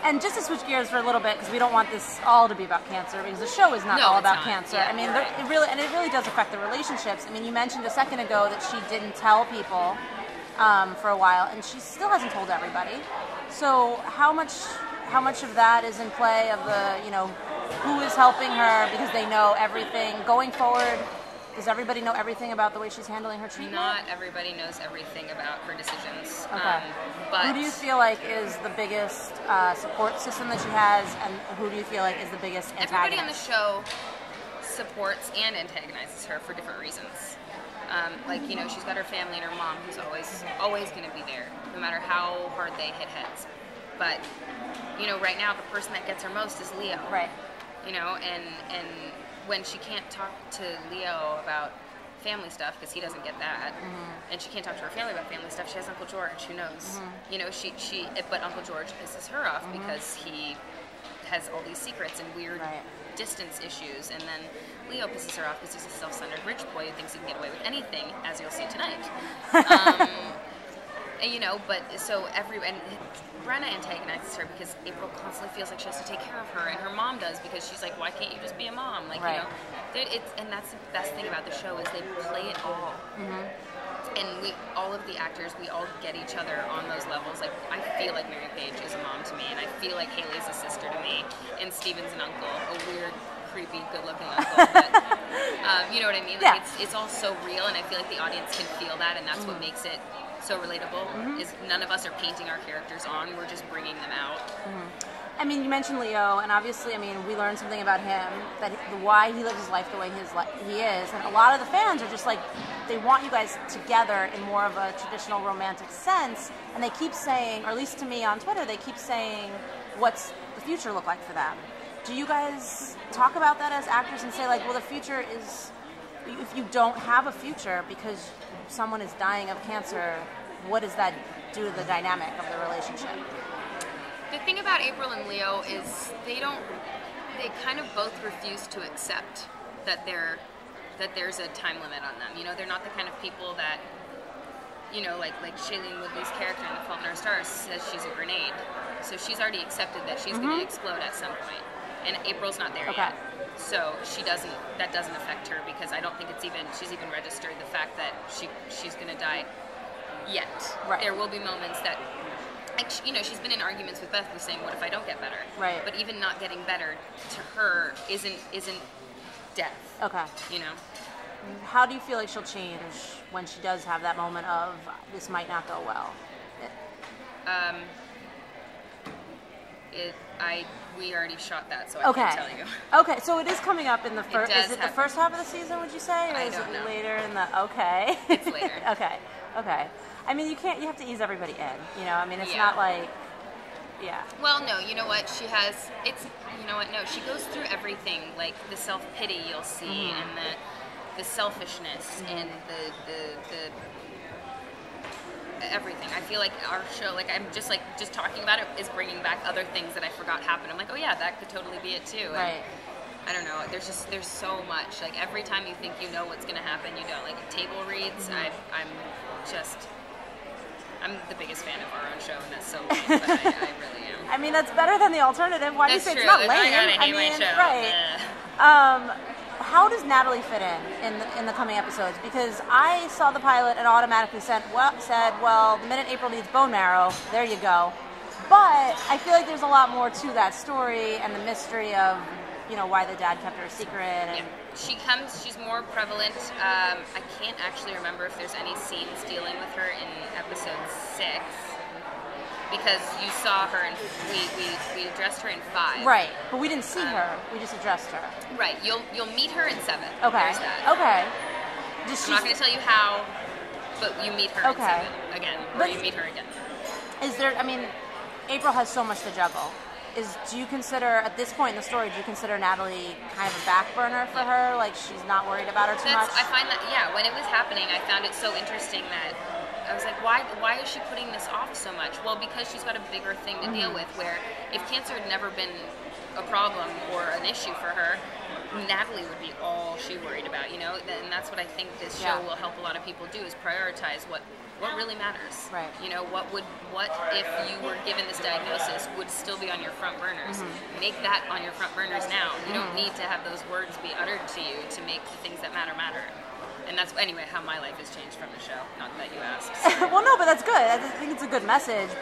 And just to switch gears for a little bit, because we don't want this all to be about cancer, because the show is not all about cancer. Yeah, I mean, it really does affect the relationships. I mean, you mentioned a second ago that she didn't tell people for a while, and she still hasn't told everybody. So how much of that is in play of the, who is helping her because they know everything going forward? Does everybody know everything about the way she's handling her treatment? Not everybody knows everything about her decisions. Okay. But who do you feel like is the biggest support system that she has, and who do you feel like is the biggest antagonist? Everybody on the show supports and antagonizes her for different reasons. She's got her family and her mom who's always going to be there, no matter how hard they hit heads. But, right now the person that gets her most is Leo. Right. And when she can't talk to Leo about family stuff, because he doesn't get that, and she can't talk to her family about family stuff, she has Uncle George, who knows. But Uncle George pisses her off because he has all these secrets and weird distance issues, and then Leo pisses her off because he's a self-centered rich boy who thinks he can get away with anything, as you'll see tonight. And Brenna antagonizes her because April constantly feels like she has to take care of her, and her mom does, because she's like, why can't you just be a mom? And that's the best thing about the show is they play it all. And all of the actors, we all get each other on those levels. Like, I feel like Mary Page is a mom to me, and I feel like Haley's a sister to me, and Steven's an uncle, a weird, creepy, good-looking uncle. But, you know what I mean? Like, it's all so real, and I feel like the audience can feel that, and that's what makes it so relatable. Is none of us are painting our characters on; we're just bringing them out. I mean, you mentioned Leo, and obviously, we learned something about him, that why he lives his life the way he is, and a lot of the fans are just like, they want you guys together in more of a traditional romantic sense, and they keep saying, or at least to me on Twitter, they keep saying, what's the future look like for them? Do you guys talk about that as actors and say, like, well, the future is, if you don't have a future because someone is dying of cancer, what does that do to the dynamic of the relationship? The thing about April and Leo is they kind of both refuse to accept that there's a time limit on them. They're not the kind of people that, like Shailene Woodley's character in The Fault in Our Stars says she's a grenade. So she's already accepted that she's going to explode at some point. And April's not there yet. So that doesn't affect her, because I don't think she's even registered the fact that she's going to die yet. Right. There will be moments that, she's been in arguments with Beth with saying, what if I don't get better? Right. But even not getting better to her isn't death. Okay. How do you feel like she'll change when she does have that moment of, this might not go well? We already shot that, so I can't tell you. Okay, so it is coming up in the first. Is it the first half of the season? Would you say, or is it later in the? Okay. It's later. Okay. You can't. You have to ease everybody in. It's not like. Yeah. Well, no. You know what? She has. It's. You know what? No. She goes through everything, like the self-pity you'll see, and the selfishness, and the everything. I feel like our show, I'm just talking about it is bringing back other things that I forgot happened. I'm like, oh yeah, that could totally be it too. Right. And I don't know. There's so much. Like, every time you think you know what's gonna happen, you don't. Like, table reads. I'm the biggest fan of our own show, and that's so lame, but I really am. That's better than the alternative. Why do you say it's not lame? I hate my show. Right. How does Natalie fit in the coming episodes? Because I saw the pilot and automatically said, well, the minute April needs bone marrow, there you go. But I feel like there's a lot more to that story and the mystery of, why the dad kept her a secret. And she's more prevalent. I can't actually remember if there's any scenes dealing with her in episode 6. Because you saw her, and we addressed her in 5. Right, but we didn't see her. We just addressed her. Right, you'll meet her in 7. Okay. There's that. Okay. I'm not going to tell you how, but you meet her in 7 again, or you meet her again. Is there? April has so much to juggle. Do you consider, at this point in the story, Natalie kind of a back burner for her? Like, she's not worried about her too much? I find that, when it was happening, I found it so interesting that I was like, why is she putting this off so much? Well, because she's got a bigger thing to deal with, where if cancer had never been a problem or an issue for her, Natalie would be all she worried about, And that's what I think this show will help a lot of people do, is prioritize what what really matters. Right. You know, what if you were given this diagnosis would still be on your front burners. Make that on your front burners now. You don't need to have those words be uttered to you to make the things that matter matter. And that's, anyway, how my life has changed from the show. Not that you asked. Well, no, but that's good. I think it's a good message. But